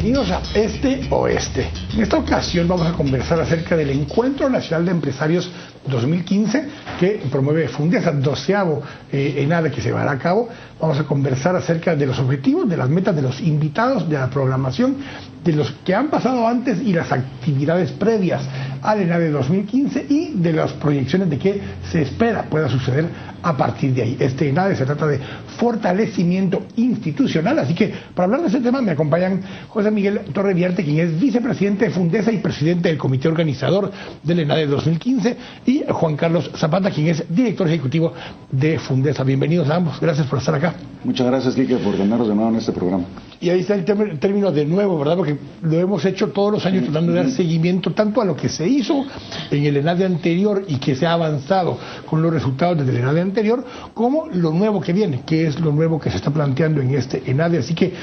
Bienvenidos a Este Oeste. En esta ocasión vamos a conversar acerca del Encuentro Nacional de Empresarios 2015 que promueve Fundesa, 12º ENADE que se llevará a cabo. Vamos a conversar acerca de los objetivos, de las metas, de los invitados, de la programación, de los que han pasado antes y las actividades previas al ENADE 2015 y de las proyecciones de qué se espera pueda suceder a partir de ahí. Este ENADE se trata de fortalecimiento institucional, así que para hablar de este tema me acompañan José Miguel Torreviarte, quien es vicepresidente de Fundesa y presidente del comité organizador del ENADE 2015, y Juan Carlos Zapata, quien es director ejecutivo de Fundesa. Bienvenidos a ambos, gracias por estar acá. Muchas gracias, Quique, por tenernos de nuevo en este programa. Y ahí está el término de nuevo, ¿verdad? Porque lo hemos hecho todos los años tratando de dar seguimiento tanto a lo que se hizo en el ENADE anterior y que se ha avanzado con los resultados del ENADE anterior, como lo nuevo que viene, que es lo nuevo que se está planteando en este ENADE. Así que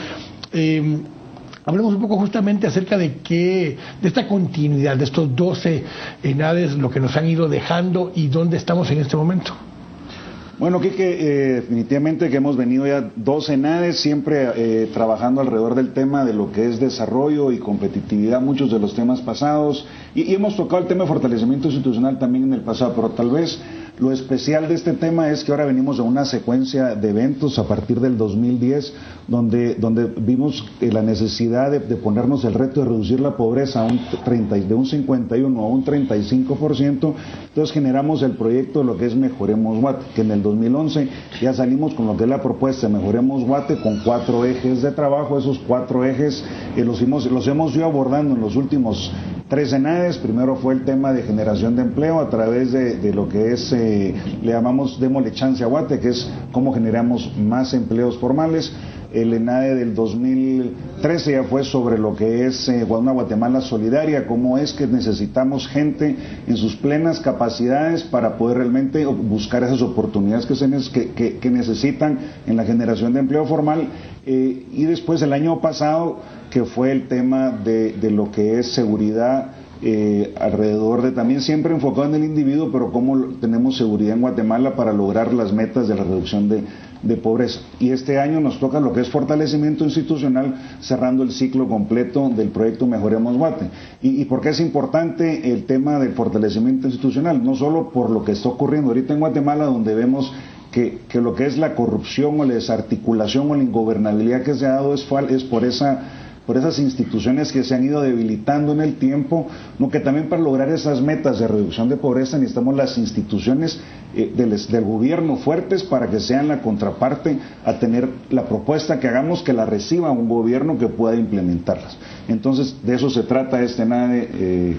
hablemos un poco justamente acerca de esta continuidad, de estos 12 ENADES, lo que nos han ido dejando y dónde estamos en este momento. Bueno, Quique, definitivamente que hemos venido ya 12 ENADES, siempre trabajando alrededor del tema de lo que es desarrollo y competitividad, muchos de los temas pasados, y hemos tocado el tema de fortalecimiento institucional también en el pasado, pero tal vez lo especial de este tema es que ahora venimos de una secuencia de eventos a partir del 2010, donde vimos la necesidad de ponernos el reto de reducir la pobreza de un 51 a un 35%, entonces generamos el proyecto de lo que es Mejoremos Guate, que en el 2011 ya salimos con lo que es la propuesta de Mejoremos Guate con 4 ejes de trabajo. Esos 4 ejes los hemos ido abordando en los últimos 3 ENADES. Primero fue el tema de generación de empleo a través de lo que es, le llamamos Démosle Chance a Guate, que es cómo generamos más empleos formales. El ENADE del 2013 ya fue sobre lo que es una Guatemala solidaria, cómo es que necesitamos gente en sus plenas capacidades para poder realmente buscar esas oportunidades que necesitan en la generación de empleo formal. Y después el año pasado, que fue el tema de lo que es seguridad, alrededor de también siempre enfocado en el individuo, pero cómo tenemos seguridad en Guatemala para lograr las metas de la reducción de pobreza. Y este año nos toca lo que es fortalecimiento institucional, cerrando el ciclo completo del proyecto Mejoremos Guate. ¿Y por qué es importante el tema del fortalecimiento institucional? No solo por lo que está ocurriendo ahorita en Guatemala, donde vemos que lo que es la corrupción o la desarticulación o la ingobernabilidad que se ha dado es por esas instituciones que se han ido debilitando en el tiempo, no, que también para lograr esas metas de reducción de pobreza necesitamos las instituciones del gobierno fuertes para que sean la contraparte a tener la propuesta que hagamos, que la reciba un gobierno que pueda implementarlas. Entonces, de eso se trata este ENADE.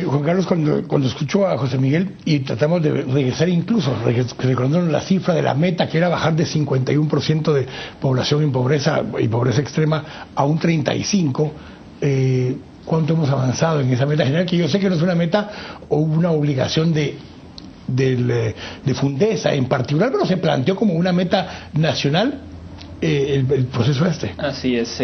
Juan Carlos, cuando escucho a José Miguel y tratamos de regresar incluso, recordando la cifra de la meta que era bajar de 51% de población en pobreza y pobreza extrema a un 35%, ¿cuánto hemos avanzado en esa meta general? Que yo sé que no es una meta o una obligación de Fundesa en particular, pero se planteó como una meta nacional el proceso este. Así es.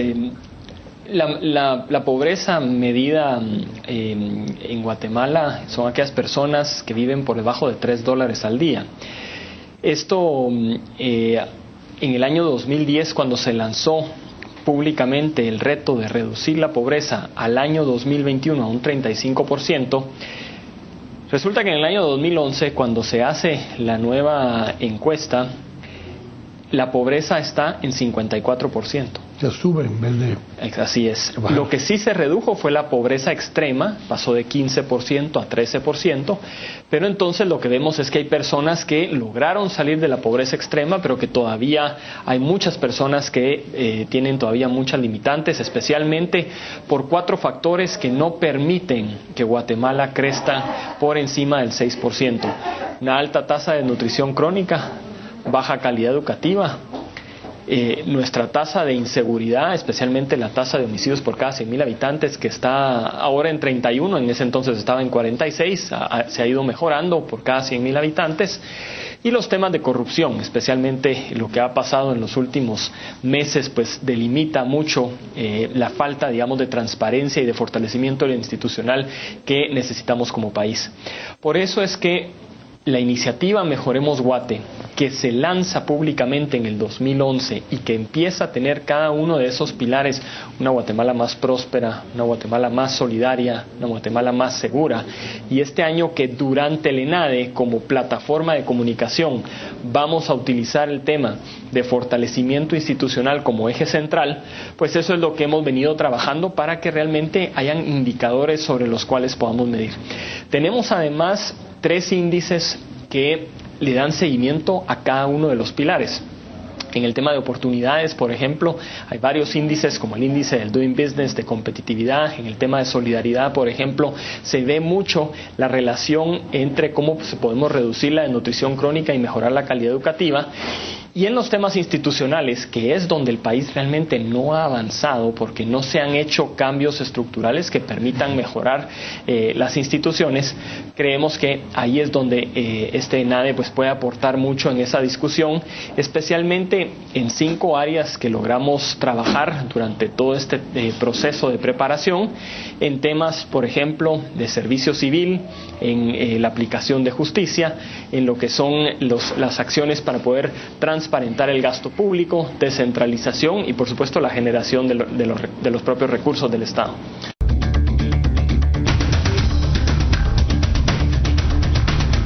La pobreza medida en Guatemala son aquellas personas que viven por debajo de $3 al día. Esto en el año 2010, cuando se lanzó públicamente el reto de reducir la pobreza al año 2021 a un 35%, resulta que en el año 2011, cuando se hace la nueva encuesta, la pobreza está en 54%. Se sube en vez de... Así es. Wow. Lo que sí se redujo fue la pobreza extrema, pasó de 15% a 13%, pero entonces lo que vemos es que hay personas que lograron salir de la pobreza extrema, pero que todavía hay muchas personas que tienen todavía muchas limitantes, especialmente por 4 factores que no permiten que Guatemala crezca por encima del 6%. Una alta tasa de nutrición crónica, baja calidad educativa, nuestra tasa de inseguridad, especialmente la tasa de homicidios por cada 100,000 habitantes, que está ahora en 31, en ese entonces estaba en 46, se ha ido mejorando por cada 100,000 habitantes, y los temas de corrupción, especialmente lo que ha pasado en los últimos meses, pues delimita mucho la falta, digamos, de transparencia y de fortalecimiento de lo institucional que necesitamos como país. Por eso es que la iniciativa Mejoremos Guate que se lanza públicamente en el 2011 y que empieza a tener cada uno de esos pilares, una Guatemala más próspera, una Guatemala más solidaria, una Guatemala más segura, y este año que durante el ENADE como plataforma de comunicación vamos a utilizar el tema de fortalecimiento institucional como eje central, pues eso es lo que hemos venido trabajando para que realmente hayan indicadores sobre los cuales podamos medir. Tenemos además 3 índices que le dan seguimiento a cada uno de los pilares. En el tema de oportunidades, por ejemplo, hay varios índices como el índice del Doing Business de competitividad. En el tema de solidaridad, por ejemplo, se ve mucho la relación entre cómo podemos reducir la desnutrición crónica y mejorar la calidad educativa. Y en los temas institucionales, que es donde el país realmente no ha avanzado porque no se han hecho cambios estructurales que permitan mejorar las instituciones, creemos que ahí es donde este ENADE pues puede aportar mucho en esa discusión, especialmente en 5 áreas que logramos trabajar durante todo este proceso de preparación, en temas, por ejemplo, de servicio civil, en la aplicación de justicia, en lo que son las acciones para poder transparentar el gasto público, descentralización y, por supuesto, la generación de los propios recursos del Estado.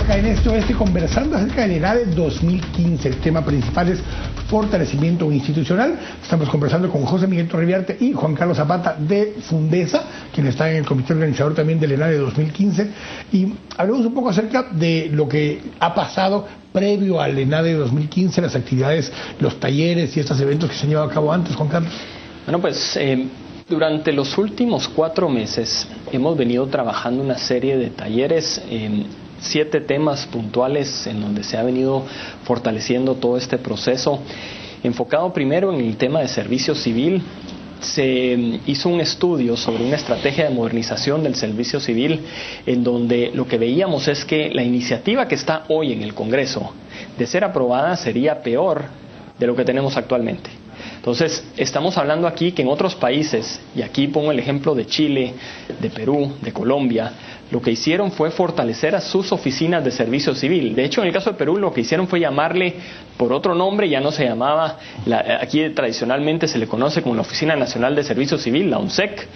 En esto estoy conversando acerca del ENADE 2015. El tema principal es fortalecimiento institucional. Estamos conversando con José Miguel Torreviarte y Juan Carlos Zapata de Fundesa, quien está en el comité organizador también del ENADE 2015. Y hablemos un poco acerca de lo que ha pasado previo al ENADE 2015, las actividades, los talleres y estos eventos que se han llevado a cabo antes, Juan Carlos. Bueno, pues durante los últimos 4 meses hemos venido trabajando una serie de talleres, 7 temas puntuales en donde se ha venido fortaleciendo todo este proceso, enfocado primero en el tema de servicio civil. Se hizo un estudio sobre una estrategia de modernización del servicio civil, en donde lo que veíamos es que la iniciativa que está hoy en el Congreso, de ser aprobada, sería peor de lo que tenemos actualmente. Entonces, estamos hablando aquí que en otros países, y aquí pongo el ejemplo de Chile, de Perú, de Colombia, lo que hicieron fue fortalecer a sus oficinas de servicio civil. De hecho, en el caso de Perú, lo que hicieron fue llamarle por otro nombre, ya no se llamaba, aquí tradicionalmente se le conoce como la Oficina Nacional de Servicio Civil, la ONSEC.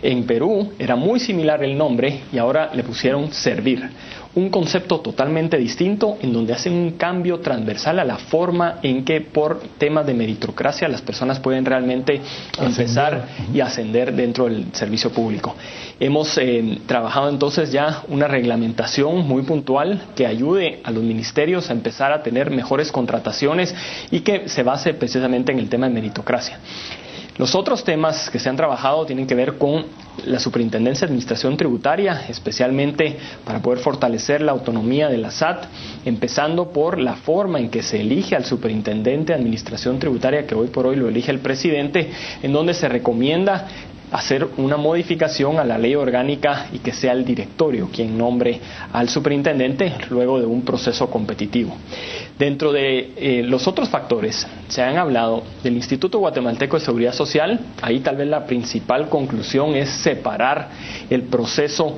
En Perú era muy similar el nombre y ahora le pusieron Servir. Un concepto totalmente distinto en donde hacen un cambio transversal a la forma en que por temas de meritocracia las personas pueden realmente empezar y ascender dentro del servicio público. Hemos trabajado entonces ya una reglamentación muy puntual que ayude a los ministerios a empezar a tener mejores contrataciones y que se base precisamente en el tema de meritocracia. Los otros temas que se han trabajado tienen que ver con la Superintendencia de Administración Tributaria, especialmente para poder fortalecer la autonomía de la SAT, empezando por la forma en que se elige al Superintendente de Administración Tributaria, que hoy por hoy lo elige el presidente, en donde se recomienda hacer una modificación a la ley orgánica y que sea el directorio quien nombre al superintendente luego de un proceso competitivo. Dentro de los otros factores, se han hablado del Instituto Guatemalteco de Seguridad Social. Ahí tal vez la principal conclusión es separar el proceso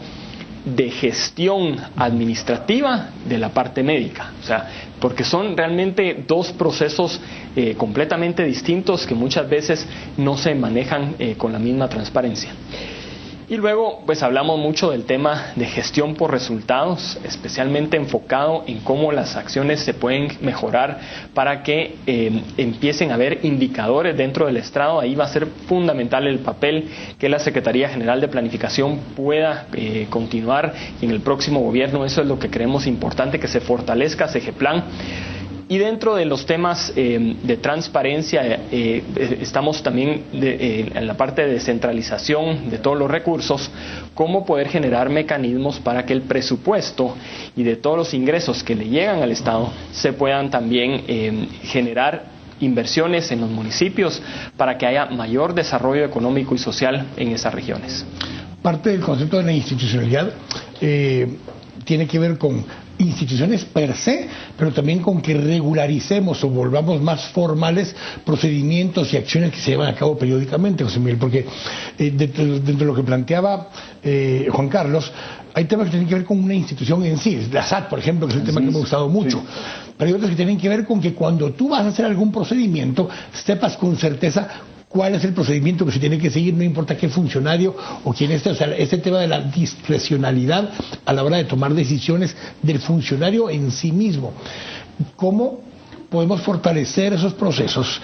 de gestión administrativa de la parte médica, o sea, porque son realmente 2 procesos completamente distintos que muchas veces no se manejan con la misma transparencia. Y luego, pues hablamos mucho del tema de gestión por resultados, especialmente enfocado en cómo las acciones se pueden mejorar para que empiecen a haber indicadores dentro del estrado. Ahí va a ser fundamental el papel que la Secretaría General de Planificación pueda continuar y en el próximo gobierno. Eso es lo que creemos importante, que se fortalezca Segeplan. Y dentro de los temas de transparencia, estamos también en la parte de descentralización de todos los recursos, cómo poder generar mecanismos para que el presupuesto y de todos los ingresos que le llegan al Estado se puedan también generar inversiones en los municipios para que haya mayor desarrollo económico y social en esas regiones. Parte del concepto de la institucionalidad tiene que ver con instituciones per se, pero también con que regularicemos o volvamos más formales procedimientos y acciones que se llevan a cabo periódicamente, José Miguel, porque dentro de lo que planteaba Juan Carlos, hay temas que tienen que ver con una institución en sí, la SAT, por ejemplo, que es el tema que me ha gustado mucho. Sí. pero hay otros que tienen que ver con que cuando tú vas a hacer algún procedimiento, sepas con certeza cuál es el procedimiento que se tiene que seguir, no importa qué funcionario o quién esté. O sea, este tema de la discrecionalidad a la hora de tomar decisiones del funcionario en sí mismo. ¿Cómo podemos fortalecer esos procesos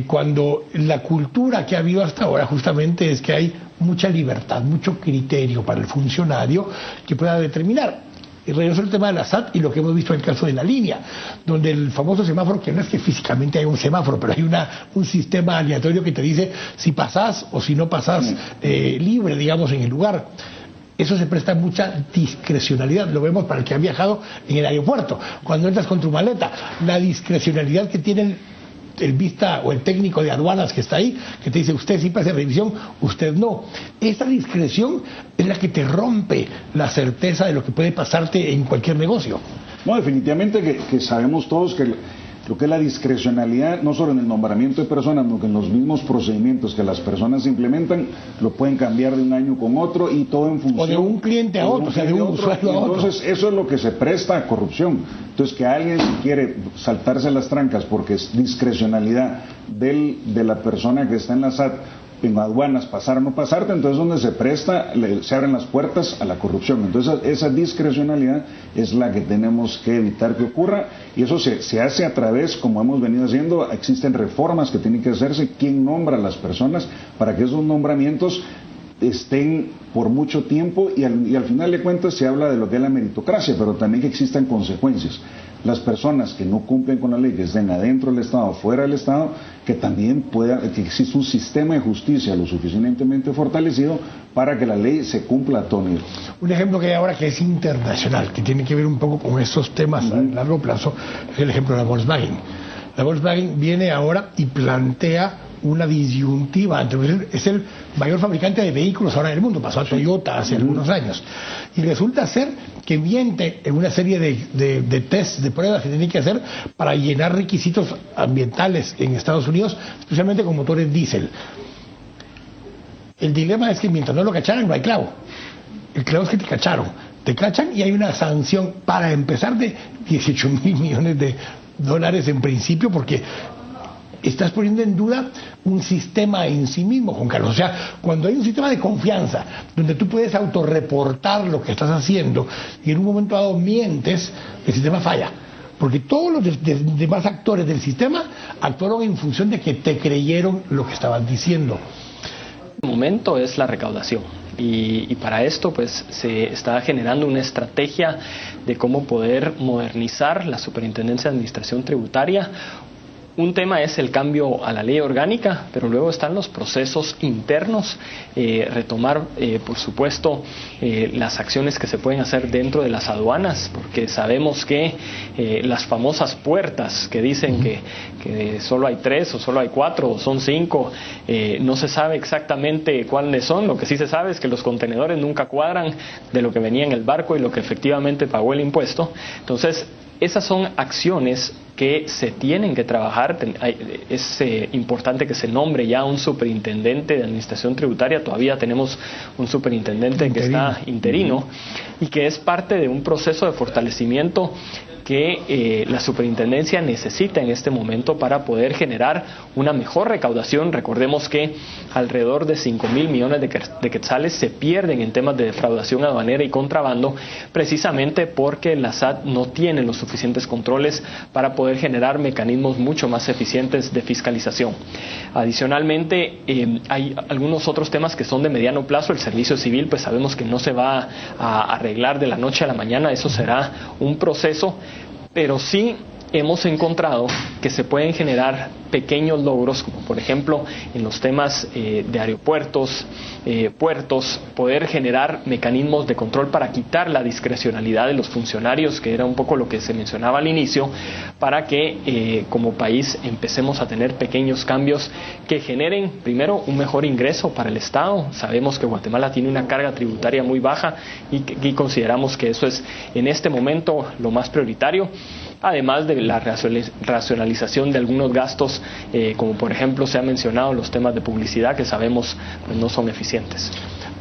cuando la cultura que ha habido hasta ahora justamente es que hay mucha libertad, mucho criterio para el funcionario que pueda determinar? Y regreso al tema de la SAT y lo que hemos visto en el caso de la línea, donde el famoso semáforo, que no es que físicamente hay un semáforo, pero hay un sistema aleatorio que te dice si pasás o si no pasás libre, digamos, en el lugar. Eso se presta mucha discrecionalidad. Lo vemos para el que ha viajado en el aeropuerto. Cuando entras con tu maleta, la discrecionalidad que tiene el vista o el técnico de aduanas que está ahí, que te dice usted sí pasa revisión, usted no. Esa discreción es la que te rompe la certeza de lo que puede pasarte en cualquier negocio. No, definitivamente que sabemos todos que lo que es la discrecionalidad, no solo en el nombramiento de personas, sino que en los mismos procedimientos que las personas implementan, lo pueden cambiar de un año con otro y todo en función... O de un cliente a otro, o sea, de un usuario a otro. Entonces, eso es lo que se presta a corrupción. Entonces, que alguien si quiere saltarse las trancas porque es discrecionalidad de la persona que está en la SAT, en aduanas, pasar o no pasarte, entonces donde se presta, se abren las puertas a la corrupción. Entonces esa discrecionalidad es la que tenemos que evitar que ocurra, y eso se hace a través, como hemos venido haciendo, existen reformas que tienen que hacerse, quién nombra a las personas para que esos nombramientos estén por mucho tiempo, y al final de cuentas se habla de lo que es la meritocracia, pero también que existan consecuencias. Las personas que no cumplen con la ley, que estén adentro del Estado o fuera del Estado, que también que exista un sistema de justicia lo suficientemente fortalecido para que la ley se cumpla a todo nivel. Un ejemplo que hay ahora que es internacional, que tiene que ver un poco con estos temas a largo plazo, es el ejemplo de la Volkswagen. La Volkswagen viene ahora y plantea una disyuntiva. Es el mayor fabricante de vehículos ahora en el mundo, pasó a Toyota hace algunos años, y resulta ser que miente en una serie de tests, de pruebas que tiene que hacer para llenar requisitos ambientales en Estados Unidos, especialmente con motores diésel. El dilema es que mientras no lo cacharan no hay clavo. El clavo es que te cachan y hay una sanción para empezar de 18.000 millones de dólares en principio, porque estás poniendo en duda un sistema en sí mismo, Juan Carlos. O sea, cuando hay un sistema de confianza donde tú puedes autorreportar lo que estás haciendo y en un momento dado mientes, el sistema falla. Porque todos los demás actores del sistema actuaron en función de que te creyeron lo que estaban diciendo. El momento es la recaudación. Y para esto pues se está generando una estrategia de cómo poder modernizar la Superintendencia de Administración Tributaria. Un tema es el cambio a la ley orgánica, pero luego están los procesos internos, retomar, por supuesto, las acciones que se pueden hacer dentro de las aduanas, porque sabemos que las famosas puertas que dicen que solo hay 3 o solo hay 4 o son 5, no se sabe exactamente cuáles son. Lo que sí se sabe es que los contenedores nunca cuadran de lo que venía en el barco y lo que efectivamente pagó el impuesto. Entonces, esas son acciones que se tienen que trabajar. Es importante que se nombre ya un superintendente de administración tributaria. Todavía tenemos un superintendente que está interino y que es parte de un proceso de fortalecimiento que la superintendencia necesita en este momento para poder generar una mejor recaudación. Recordemos que alrededor de 5.000 millones de quetzales se pierden en temas de defraudación aduanera y contrabando, precisamente porque la SAT no tiene los suficientes controles para poder generar mecanismos mucho más eficientes de fiscalización. Adicionalmente, hay algunos otros temas que son de mediano plazo. El servicio civil, pues sabemos que no se va a arreglar de la noche a la mañana, eso será un proceso, pero sí hemos encontrado que se pueden generar pequeños logros, como por ejemplo en los temas de aeropuertos, puertos, poder generar mecanismos de control para quitar la discrecionalidad de los funcionarios, que era un poco lo que se mencionaba al inicio, para que como país empecemos a tener pequeños cambios que generen primero un mejor ingreso para el Estado. Sabemos que Guatemala tiene una carga tributaria muy baja y consideramos que eso es en este momento lo más prioritario, además de la racionalización de algunos gastos, como por ejemplo se ha mencionado los temas de publicidad, que sabemos pues no son eficientes.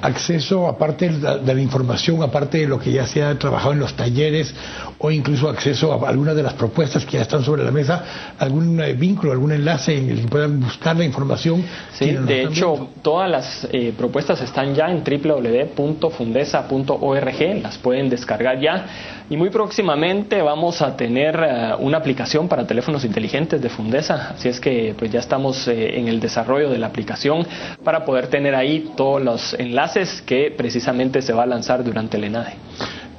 acceso, aparte de la información, aparte de lo que ya se ha trabajado en los talleres, o incluso acceso a algunas de las propuestas que ya están sobre la mesa, algún vínculo, algún enlace en el que puedan buscar la información? Sí, de hecho, todas las propuestas están ya en www.fundesa.org, las pueden descargar ya, y muy próximamente vamos a tener una aplicación para teléfonos inteligentes de Fundesa, así es que pues ya estamos en el desarrollo de la aplicación para poder tener ahí todos los enlaces que precisamente se va a lanzar durante el ENADE.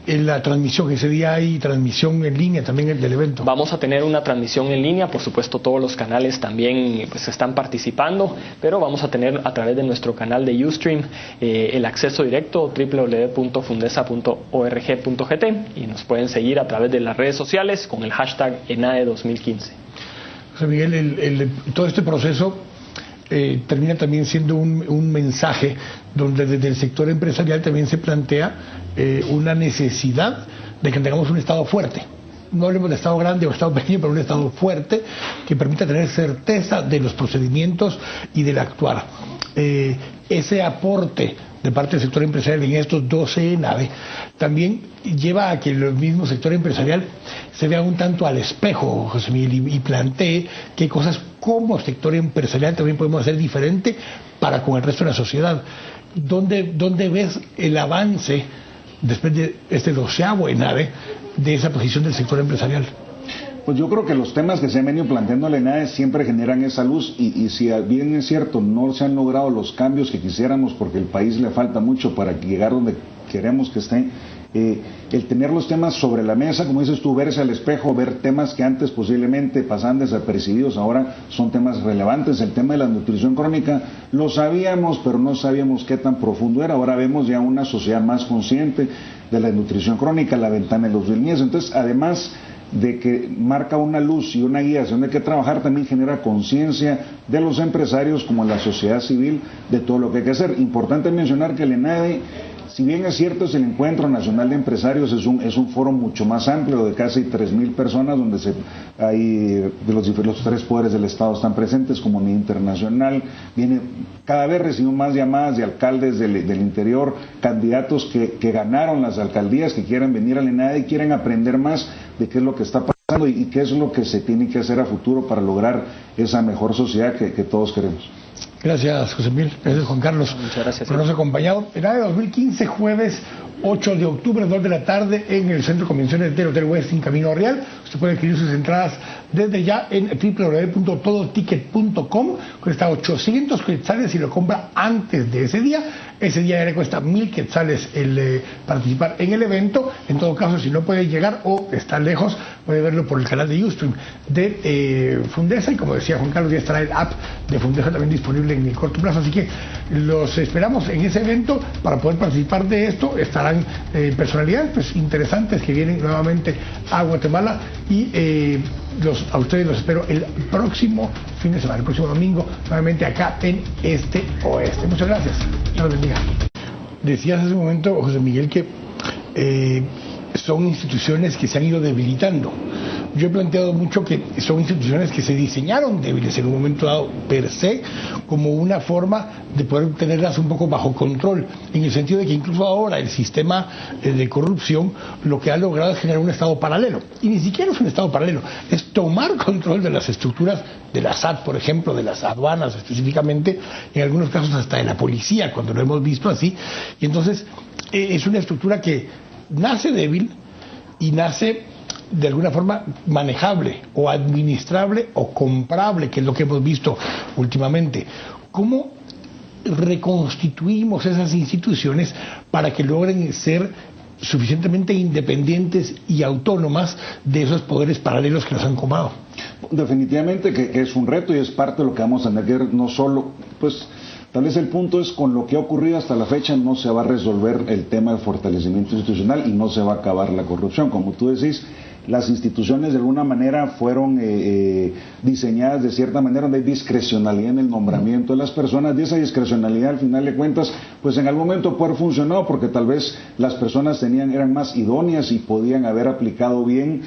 En la transmisión, ese día hay transmisión en línea también del evento. Vamos a tener una transmisión en línea, por supuesto todos los canales también pues están participando, pero vamos a tener a través de nuestro canal de Ustream el acceso directo www.fundesa.org.gt y nos pueden seguir a través de las redes sociales con el hashtag ENADE 2015. José Miguel, todo este proceso termina también siendo un mensaje donde desde el sector empresarial también se plantea una necesidad de que tengamos un Estado fuerte. No hablemos de Estado grande o Estado pequeño, pero un Estado fuerte que permita tener certeza de los procedimientos y del actuar. Ese aporte de parte del sector empresarial en estos 12 ENADE también lleva a que el mismo sector empresarial se vea un tanto al espejo, José Miguel, y plantee qué cosas como sector empresarial también podemos hacer diferente para con el resto de la sociedad. ¿Dónde ves el avance después de este 12º ENADE de esa posición del sector empresarial? Pues yo creo que los temas que se han venido planteando en la ENADE siempre generan esa luz y si bien es cierto no se han logrado los cambios que quisiéramos porque el país le falta mucho para llegar donde queremos que esté, el tener los temas sobre la mesa, como dices tú, verse al espejo, ver temas que antes posiblemente pasaban desapercibidos, ahora son temas relevantes. El tema de la nutrición crónica lo sabíamos, pero no sabíamos qué tan profundo era. Ahora vemos ya una sociedad más consciente de la nutrición crónica, la ventana de los 2010. Entonces, además de que marca una luz y una guía hacia donde hay que trabajar, también genera conciencia de los empresarios como la sociedad civil de todo lo que hay que hacer. Importante mencionar que el ENADE, si bien es cierto es el Encuentro Nacional de Empresarios, es un foro mucho más amplio de casi 3,000 personas donde hay de los 3 poderes del Estado están presentes, comunidad internacional, cada vez recibimos más llamadas de alcaldes del interior, candidatos que ganaron las alcaldías, que quieren venir al ENADE y quieren aprender más de qué es lo que está pasando y qué es lo que se tiene que hacer a futuro para lograr esa mejor sociedad que todos queremos. Gracias, José Miguel. Gracias, Juan Carlos. Muchas gracias. Por habernos acompañado. ENADE 2015, jueves 8 de octubre, 2 de la tarde, en el Centro de Convenciones del Hotel Westin Camino Real. Usted puede adquirir sus entradas desde ya en www.todoticket.com. Cuesta 800 quetzales si lo compra antes de ese día. Ese día ya le cuesta 1,000 quetzales el participar en el evento. En todo caso, si no puede llegar o está lejos, puede verlo por el canal de Ustream de Fundesa. Y como decía Juan Carlos, ya estará el app de Fundesa también disponible en el corto plazo. Así que los esperamos en ese evento para poder participar de esto. Estarán personalidades pues interesantes que vienen nuevamente a Guatemala y a ustedes los espero el próximo fin de semana, el próximo domingo, nuevamente acá en Este Oeste. Muchas gracias. Dios bendiga. Decías hace un momento, José Miguel, que son instituciones que se han ido debilitando. Yo he planteado mucho que son instituciones que se diseñaron débiles en un momento dado per se, como una forma de poder tenerlas un poco bajo control, en el sentido de que incluso ahora el sistema de corrupción lo que ha logrado es generar un Estado paralelo, y ni siquiera es un Estado paralelo, es tomar control de las estructuras de la SAT, por ejemplo, de las aduanas específicamente, en algunos casos hasta de la policía, cuando lo hemos visto así, y entonces es una estructura que nace débil y nace de alguna forma manejable o administrable o comprable, que es lo que hemos visto últimamente. ¿Cómo reconstituimos esas instituciones para que logren ser suficientemente independientes y autónomas de esos poderes paralelos que nos han comado? Definitivamente que es un reto y es parte de lo que vamos a tener que ver, no solo, pues tal vez el punto es con lo que ha ocurrido hasta la fecha no se va a resolver el tema de fortalecimiento institucional y no se va a acabar la corrupción. Como tú decís, las instituciones de alguna manera fueron diseñadas de cierta manera donde hay discrecionalidad en el nombramiento de las personas, y esa discrecionalidad al final de cuentas pues en algún momento puede haber funcionado porque tal vez las personas eran más idóneas y podían haber aplicado bien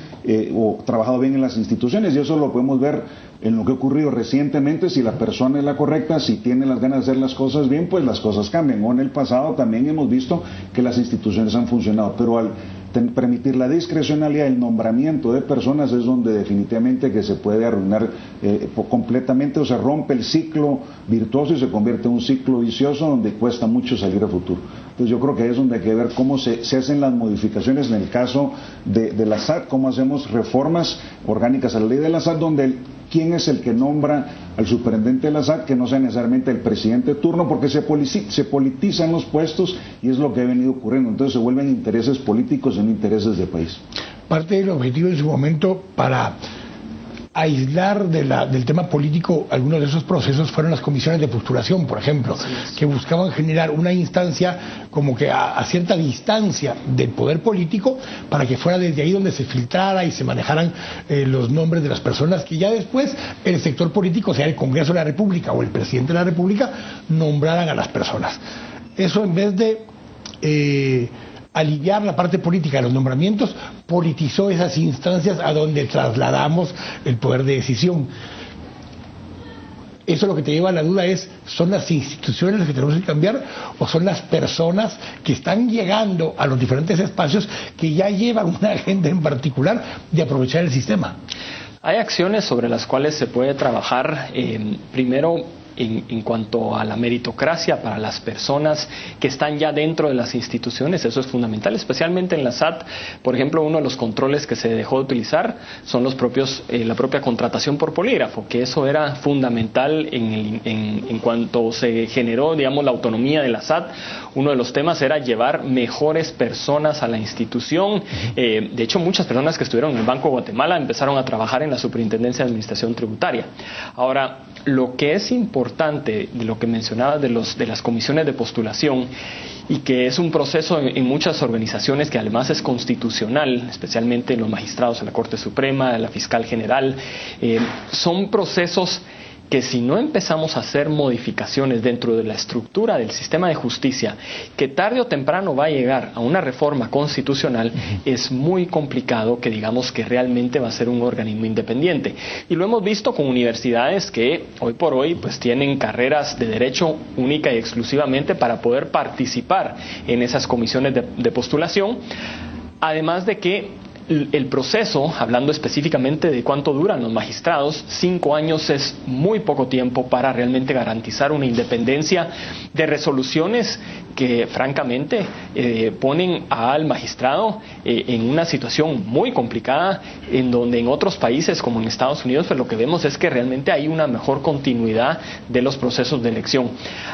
o trabajado bien en las instituciones, y eso lo podemos ver en lo que ha ocurrido recientemente. Si la persona es la correcta, si tiene las ganas de hacer las cosas bien, pues las cosas cambian. O en el pasado también hemos visto que las instituciones han funcionado, pero al permitir la discrecionalidad, el nombramiento de personas es donde definitivamente que se puede arruinar completamente, o se rompe el ciclo virtuoso y se convierte en un ciclo vicioso donde cuesta mucho salir a futuro. Entonces yo creo que ahí es donde hay que ver cómo se hacen las modificaciones en el caso de la SAT, cómo hacemos reformas orgánicas a la ley de la SAT, donde quién es el que nombra al superintendente de la SAT, que no sea necesariamente el presidente de turno, porque se politizan los puestos y es lo que ha venido ocurriendo. Entonces se vuelven intereses políticos en intereses de país. Parte del objetivo en su momento para aislar del tema político algunos de esos procesos fueron las comisiones de postulación, por ejemplo, que buscaban generar una instancia como que a cierta distancia del poder político para que fuera desde ahí donde se filtrara y se manejaran los nombres de las personas que ya después el sector político, sea el Congreso de la República o el presidente de la República, nombraran a las personas. Eso en vez de aliviar la parte política de los nombramientos, politizó esas instancias a donde trasladamos el poder de decisión. Eso lo que te lleva a la duda es, ¿son las instituciones las que tenemos que cambiar o son las personas que están llegando a los diferentes espacios que ya llevan una agenda en particular de aprovechar el sistema? Hay acciones sobre las cuales se puede trabajar, primero, en cuanto a la meritocracia para las personas que están ya dentro de las instituciones. Eso es fundamental, especialmente en la SAT. Por ejemplo, uno de los controles que se dejó de utilizar son los propios, la propia contratación por polígrafo, que eso era fundamental en cuanto se generó, digamos, la autonomía de la SAT. Uno de los temas era llevar mejores personas a la institución. De hecho, muchas personas que estuvieron en el Banco de Guatemala empezaron a trabajar en la Superintendencia de Administración Tributaria. Ahora, lo que es importante de lo que mencionaba de las comisiones de postulación, y que es un proceso en muchas organizaciones que además es constitucional, especialmente en los magistrados de la Corte Suprema, de la Fiscal General, son procesos que si no empezamos a hacer modificaciones dentro de la estructura del sistema de justicia, que tarde o temprano va a llegar a una reforma constitucional, es muy complicado que digamos que realmente va a ser un organismo independiente. Y lo hemos visto con universidades que hoy por hoy pues tienen carreras de derecho única y exclusivamente para poder participar en esas comisiones de postulación, además de que el proceso, hablando específicamente de cuánto duran los magistrados, 5 años es muy poco tiempo para realmente garantizar una independencia de resoluciones que francamente ponen al magistrado en una situación muy complicada, en donde en otros países como en Estados Unidos pues lo que vemos es que realmente hay una mejor continuidad de los procesos de elección.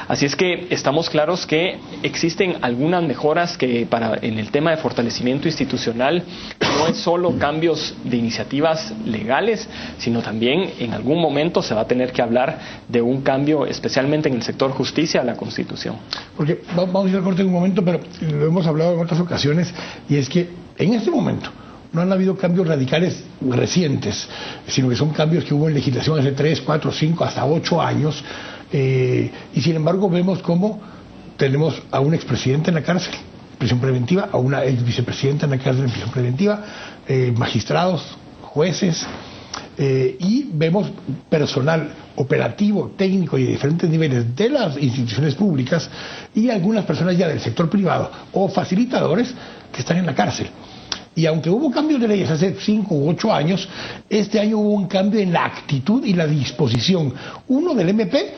Así es que estamos claros que existen algunas mejoras que en el tema de fortalecimiento institucional no es solo cambios de iniciativas legales, sino también en algún momento se va a tener que hablar de un cambio, especialmente en el sector justicia, a la Constitución. Porque vamos a ir al corte en un momento, pero lo hemos hablado en otras ocasiones, y es que en este momento no han habido cambios radicales recientes, sino que son cambios que hubo en legislación hace 3, 4, 5, hasta 8 años, y sin embargo vemos cómo tenemos a un expresidente en la cárcel, prisión preventiva, a una ex vicepresidenta en la cárcel en prisión preventiva, magistrados, jueces, y vemos personal operativo, técnico y de diferentes niveles de las instituciones públicas y algunas personas ya del sector privado o facilitadores que están en la cárcel. Y aunque hubo cambios de leyes hace 5 u 8 años, este año hubo un cambio en la actitud y la disposición, uno del MP,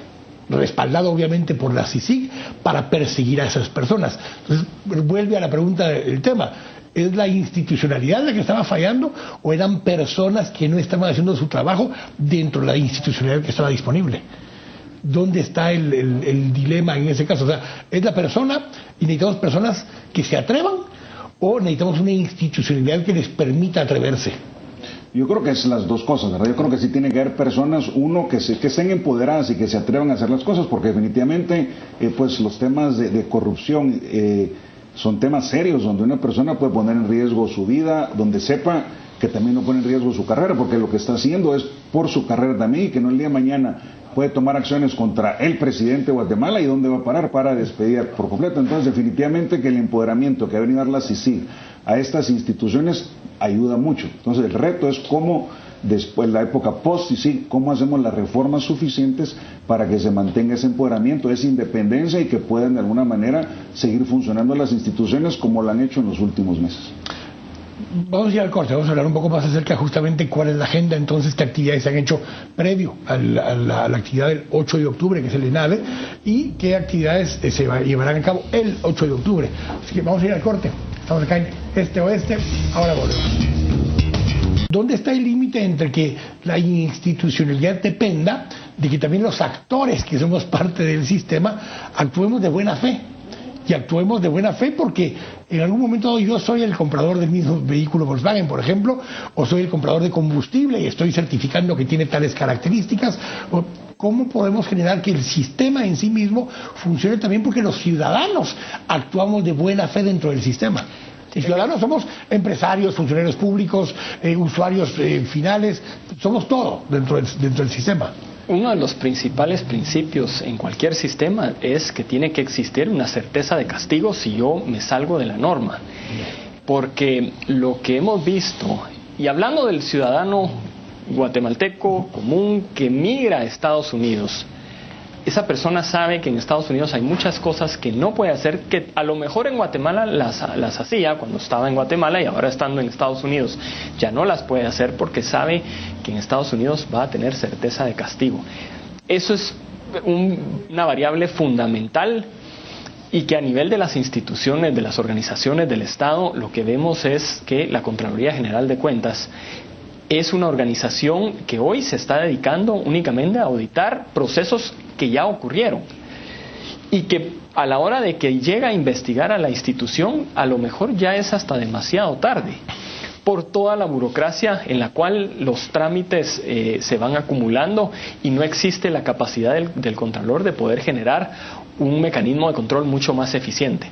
respaldado obviamente por la CICIG, para perseguir a esas personas. Entonces vuelve a la pregunta del tema: ¿es la institucionalidad la que estaba fallando o eran personas que no estaban haciendo su trabajo dentro de la institucionalidad que estaba disponible? ¿Dónde está el dilema en ese caso? O sea, ¿es la persona y necesitamos personas que se atrevan o necesitamos una institucionalidad que les permita atreverse? Yo creo que es las dos cosas, ¿verdad? Yo creo que sí tiene que haber personas, uno, que estén empoderadas y que se atrevan a hacer las cosas, porque definitivamente pues los temas de corrupción son temas serios donde una persona puede poner en riesgo su vida, donde sepa que también no pone en riesgo su carrera, porque lo que está haciendo es por su carrera también, y que no el día de mañana puede tomar acciones contra el presidente de Guatemala, y dónde va a parar para despedir por completo. Entonces, definitivamente que el empoderamiento que ha venido a dar la CICIG a estas instituciones ayuda mucho. Entonces, el reto es cómo, después de la época post-CICIG, cómo hacemos las reformas suficientes para que se mantenga ese empoderamiento, esa independencia, y que puedan de alguna manera seguir funcionando las instituciones como lo han hecho en los últimos meses. Vamos a ir al corte, vamos a hablar un poco más acerca justamente cuál es la agenda, entonces qué actividades se han hecho previo a la actividad del 8 de octubre, que es el ENADE, y qué actividades se llevarán a cabo el 8 de octubre. Así que vamos a ir al corte, estamos acá en Este Oeste, ahora volvemos. ¿Dónde está el límite entre que la institucionalidad dependa de que también los actores que somos parte del sistema actuemos de buena fe? Y actuemos de buena fe, porque en algún momento yo soy el comprador del mismo vehículo Volkswagen, por ejemplo, o soy el comprador de combustible y estoy certificando que tiene tales características. ¿Cómo podemos generar que el sistema en sí mismo funcione también porque los ciudadanos actuamos de buena fe dentro del sistema? Y ciudadanos somos empresarios, funcionarios públicos, usuarios finales, somos todo dentro del sistema. Uno de los principales principios en cualquier sistema es que tiene que existir una certeza de castigo si yo me salgo de la norma. Porque lo que hemos visto, y hablando del ciudadano guatemalteco común que migra a Estados Unidos, esa persona sabe que en Estados Unidos hay muchas cosas que no puede hacer, que a lo mejor en Guatemala las hacía cuando estaba en Guatemala, y ahora estando en Estados Unidos ya no las puede hacer porque sabe que en Estados Unidos va a tener certeza de castigo. Eso es una variable fundamental, y que a nivel de las instituciones, de las organizaciones del Estado, lo que vemos es que la Contraloría General de Cuentas es una organización que hoy se está dedicando únicamente a auditar procesos que ya ocurrieron, y que a la hora de que llega a investigar a la institución, a lo mejor ya es hasta demasiado tarde, por toda la burocracia en la cual los trámites se van acumulando, y no existe la capacidad del Contralor de poder generar un mecanismo de control mucho más eficiente.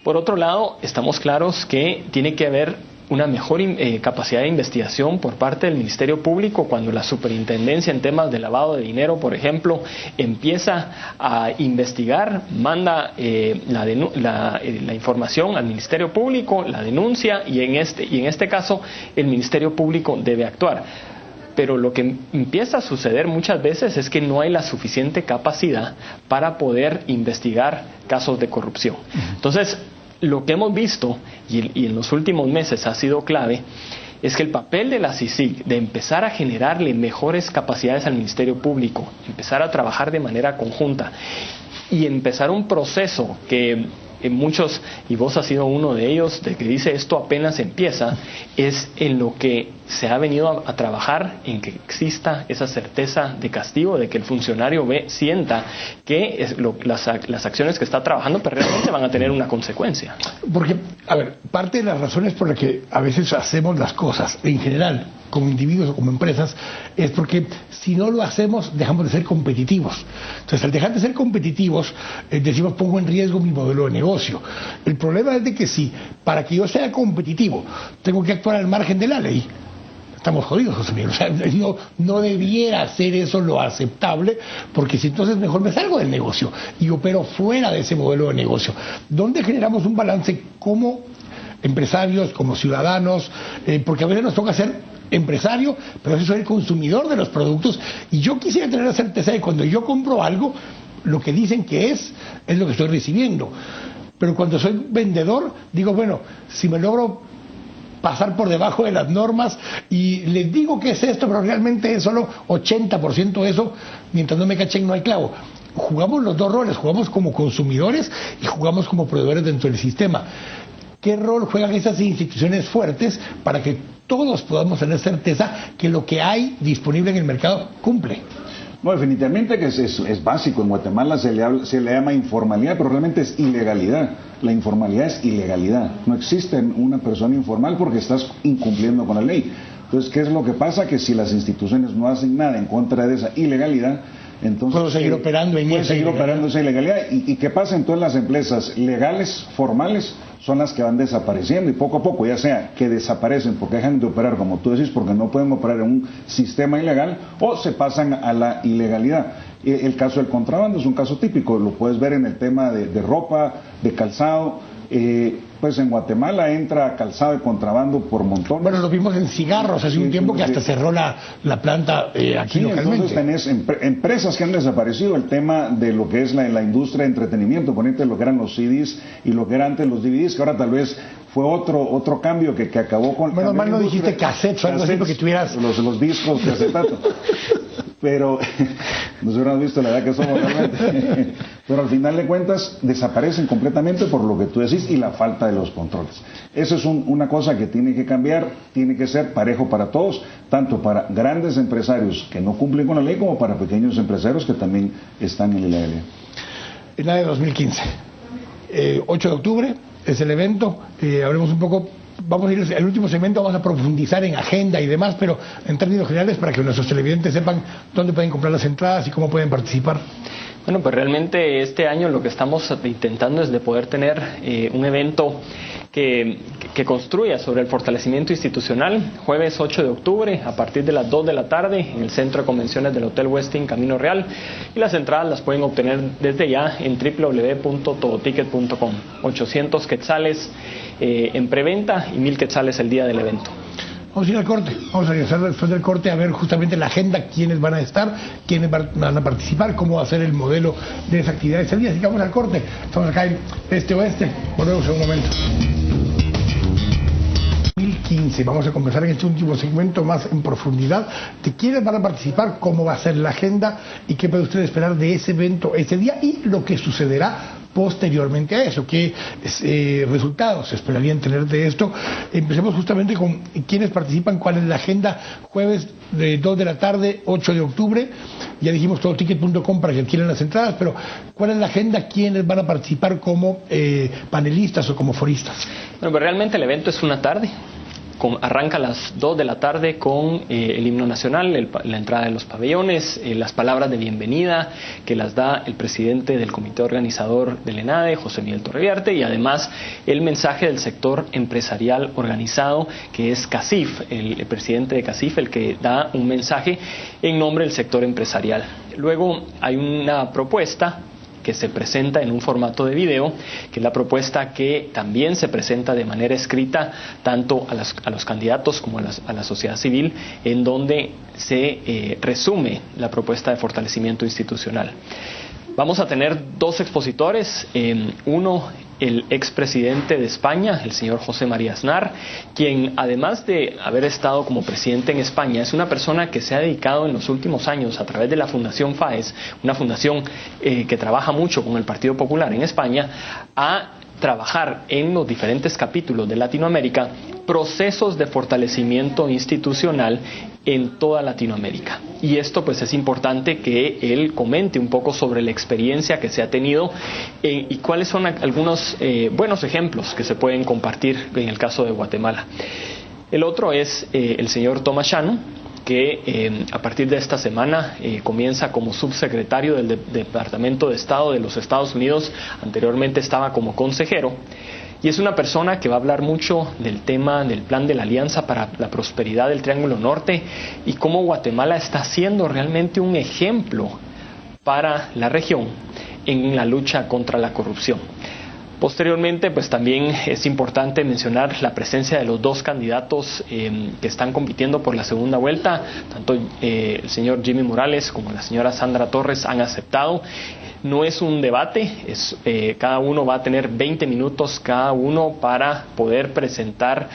Por otro lado, estamos claros que tiene que haber una mejor capacidad de investigación por parte del Ministerio Público cuando la superintendencia en temas de lavado de dinero, por ejemplo, empieza a investigar, manda la información al Ministerio Público, la denuncia, y en este caso el Ministerio Público debe actuar. Pero lo que empieza a suceder muchas veces es que no hay la suficiente capacidad para poder investigar casos de corrupción. Entonces, lo que hemos visto, y en los últimos meses ha sido clave, es que el papel de la CICIG de empezar a generarle mejores capacidades al Ministerio Público, empezar a trabajar de manera conjunta y empezar un proceso que muchos, y vos has sido uno de ellos, de que dice esto apenas empieza, es en lo que se ha venido a trabajar, en que exista esa certeza de castigo, de que el funcionario sienta que las acciones que está trabajando pero realmente van a tener una consecuencia. Porque, a ver, parte de las razones por las que a veces hacemos las cosas, en general, como individuos o como empresas, es porque si no lo hacemos, dejamos de ser competitivos. Entonces, al dejar de ser competitivos, decimos, pongo en riesgo mi modelo de negocio. El problema es de que si, para que yo sea competitivo, tengo que actuar al margen de la ley, estamos jodidos, José Miguel. O sea, no debiera ser eso lo aceptable, porque si entonces mejor me salgo del negocio y opero fuera de ese modelo de negocio. ¿Dónde generamos un balance como empresarios, como ciudadanos? Porque a veces nos toca ser empresario, pero a veces soy el consumidor de los productos, y yo quisiera tener la certeza de que cuando yo compro algo, lo que dicen que es lo que estoy recibiendo. Pero cuando soy vendedor, digo, bueno, si me logro pasar por debajo de las normas y les digo que es esto, pero realmente es solo 80% eso, mientras no me cachen no hay clavo. Jugamos los dos roles, jugamos como consumidores y jugamos como proveedores dentro del sistema. ¿Qué rol juegan esas instituciones fuertes para que todos podamos tener certeza que lo que hay disponible en el mercado cumple? No, definitivamente que es básico. En Guatemala se le llama informalidad, pero realmente es ilegalidad. La informalidad es ilegalidad. No existe una persona informal porque estás incumpliendo con la ley. Entonces, ¿qué es lo que pasa? Que si las instituciones no hacen nada en contra de esa ilegalidad, Entonces, puedo seguir operando en puede esa seguir ilegalidad. operando esa ilegalidad. ¿Y qué pasa? Entonces las empresas legales, formales, son las que van desapareciendo y poco a poco, ya sea que desaparecen porque dejan de operar, como tú decís, porque no pueden operar en un sistema ilegal, o se pasan a la ilegalidad. El caso del contrabando es un caso típico, lo puedes ver en el tema de ropa, de calzado. Pues en Guatemala entra calzado de contrabando por montones. Bueno, lo vimos en cigarros hace un tiempo que hasta cerró la planta aquí localmente. Entonces tenés empresas que han desaparecido. El tema de lo que es la industria de entretenimiento, ponete lo que eran los CDs y lo que eran antes los DVDs, que ahora tal vez fue otro cambio que acabó con... Bueno, mal no dijiste cassettes o algo así porque tuvieras... Los discos de acetato. Pero nos hubiéramos visto la edad que somos realmente. Pero al final de cuentas desaparecen completamente por lo que tú decís y la falta de los controles. Eso es una cosa que tiene que cambiar, tiene que ser parejo para todos, tanto para grandes empresarios que no cumplen con la ley como para pequeños empresarios que también están en la ilegalidad. En la de 2015, 8 de octubre es el evento, hablemos un poco. Vamos a ir al último segmento, vamos a profundizar en agenda y demás, pero en términos generales para que nuestros televidentes sepan dónde pueden comprar las entradas y cómo pueden participar. Bueno, pues realmente este año lo que estamos intentando es de poder tener un evento que construya sobre el fortalecimiento institucional. Jueves 8 de octubre a partir de las 2 de la tarde en el Centro de Convenciones del Hotel Westin Camino Real, y las entradas las pueden obtener desde ya en www.todoticket.com. 800 quetzales en preventa y 1000 quetzales el día del evento. Vamos a ir al corte, vamos a regresar después del corte a ver justamente la agenda, quiénes van a estar, quiénes van a participar, cómo va a ser el modelo de esa actividad ese día. Así que vamos al corte, estamos acá en Este Oeste, volvemos en un momento. 2015, vamos a conversar en este último segmento más en profundidad de quiénes van a participar, cómo va a ser la agenda y qué puede usted esperar de ese evento ese día y lo que sucederá posteriormente a eso, qué resultados se esperarían tener de esto. Empecemos justamente con quiénes participan, cuál es la agenda. Jueves de 2 de la tarde, 8 de octubre, ya dijimos todoticket.com para que adquieran las entradas, pero ¿cuál es la agenda? ¿Quiénes van a participar como panelistas o como foristas? Bueno, pues realmente el evento es una tarde. Arranca a las 2 de la tarde con el himno nacional, la entrada de los pabellones, las palabras de bienvenida que las da el presidente del comité organizador del ENADE, José Miguel Torreviarte, y además el mensaje del sector empresarial organizado, que es CACIF, el presidente de CACIF, el que da un mensaje en nombre del sector empresarial. Luego hay una propuesta que se presenta en un formato de video, que es la propuesta que también se presenta de manera escrita tanto a los candidatos como a la sociedad civil, en donde se resume la propuesta de fortalecimiento institucional. Vamos a tener dos expositores, uno el expresidente de España, el señor José María Aznar, quien además de haber estado como presidente en España, es una persona que se ha dedicado en los últimos años a través de la Fundación FAES, una fundación que trabaja mucho con el Partido Popular en España, a trabajar en los diferentes capítulos de Latinoamérica procesos de fortalecimiento institucional en toda Latinoamérica. Y esto pues es importante que él comente un poco sobre la experiencia que se ha tenido y cuáles son algunos buenos ejemplos que se pueden compartir en el caso de Guatemala. El otro es el señor Thomas Shannon, que a partir de esta semana comienza como subsecretario del Departamento de Estado de los Estados Unidos. Anteriormente estaba como consejero, y es una persona que va a hablar mucho del tema del plan de la Alianza para la Prosperidad del Triángulo Norte y cómo Guatemala está siendo realmente un ejemplo para la región en la lucha contra la corrupción. Posteriormente, pues también es importante mencionar la presencia de los dos candidatos que están compitiendo por la segunda vuelta. Tanto el señor Jimmy Morales como la señora Sandra Torres han aceptado. No es un debate, cada uno va a tener 20 minutos cada uno para poder presentar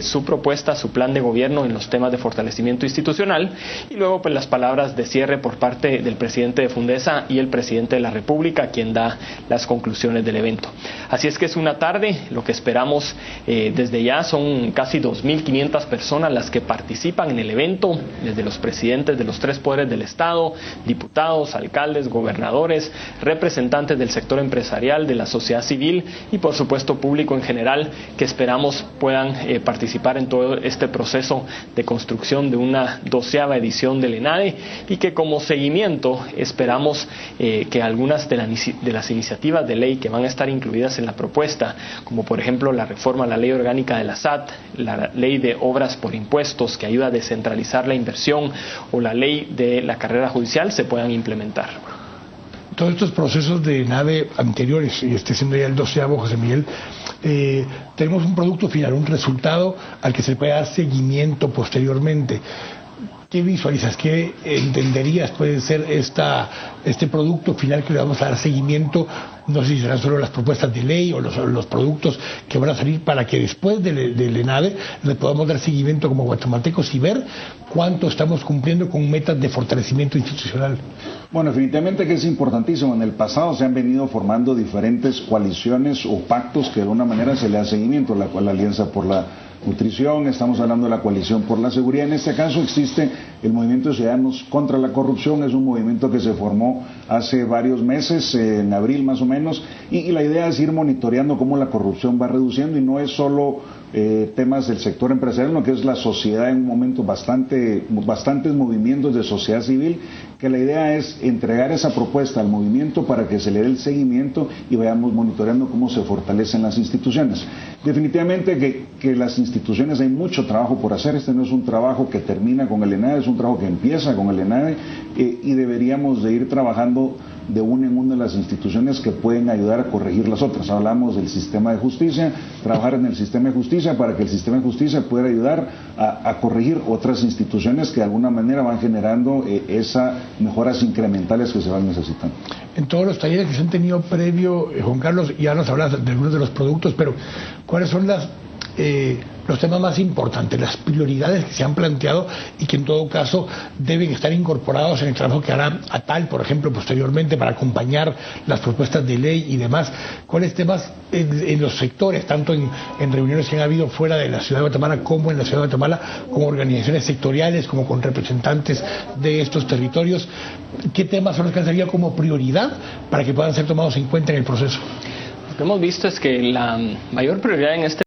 su propuesta, su plan de gobierno en los temas de fortalecimiento institucional, y luego pues las palabras de cierre por parte del presidente de Fundesa y el presidente de la República, quien da las conclusiones del evento. Así es que es una tarde, lo que esperamos desde ya son casi 2.500 personas las que participan en el evento, desde los presidentes de los tres poderes del Estado, diputados, alcaldes, gobernadores, representantes del sector empresarial, de la sociedad civil y por supuesto público en general, que esperamos puedan participar en todo este proceso de construcción de una 12ª edición del ENADE, y que como seguimiento esperamos que algunas de las iniciativas de ley que van a estar incluidas en la propuesta, como por ejemplo la reforma a la ley orgánica de la SAT, la ley de obras por impuestos que ayuda a descentralizar la inversión, o la ley de la carrera judicial, se puedan implementar. Todos estos procesos de ENADE anteriores, y siendo ya el 12º, José Miguel, tenemos un producto final, un resultado al que se puede dar seguimiento posteriormente. ¿Qué visualizas? ¿Qué entenderías puede ser este producto final que le vamos a dar seguimiento? No sé si serán solo las propuestas de ley o los productos que van a salir para que después del ENADE le podamos dar seguimiento como guatemaltecos y ver cuánto estamos cumpliendo con metas de fortalecimiento institucional. Bueno, definitivamente que es importantísimo. En el pasado se han venido formando diferentes coaliciones o pactos que de alguna manera se le da seguimiento, la Alianza por la Nutrición, estamos hablando de la Coalición por la Seguridad. En este caso existe el Movimiento de Ciudadanos contra la Corrupción, es un movimiento que se formó hace varios meses, en abril más o menos, y la idea es ir monitoreando cómo la corrupción va reduciendo, y no es solo temas del sector empresarial, sino que es la sociedad en un momento bastantes movimientos de sociedad civil, que la idea es entregar esa propuesta al movimiento para que se le dé el seguimiento y vayamos monitoreando cómo se fortalecen las instituciones. Definitivamente que las instituciones hay mucho trabajo por hacer. Este no es un trabajo que termina con el ENADE, es un trabajo que empieza con el ENADE, y deberíamos de ir trabajando de una en una de las instituciones que pueden ayudar a corregir las otras. Hablamos del sistema de justicia, trabajar en el sistema de justicia para que el sistema de justicia pueda ayudar a corregir otras instituciones que de alguna manera van generando esas mejoras incrementales que se van necesitando. En todos los talleres que se han tenido previo, Juan Carlos, ya nos hablas de algunos de los productos, pero ¿cuáles son los temas más importantes, las prioridades que se han planteado y que en todo caso deben estar incorporados en el trabajo que hará ATAL, por ejemplo, posteriormente, para acompañar las propuestas de ley y demás? ¿Cuáles temas en los sectores, tanto en reuniones que han habido fuera de la ciudad de Guatemala como en la ciudad de Guatemala, con organizaciones sectoriales, como con representantes de estos territorios? ¿Qué temas son los que han salido como prioridad para que puedan ser tomados en cuenta en el proceso? Lo que hemos visto es que la mayor prioridad en este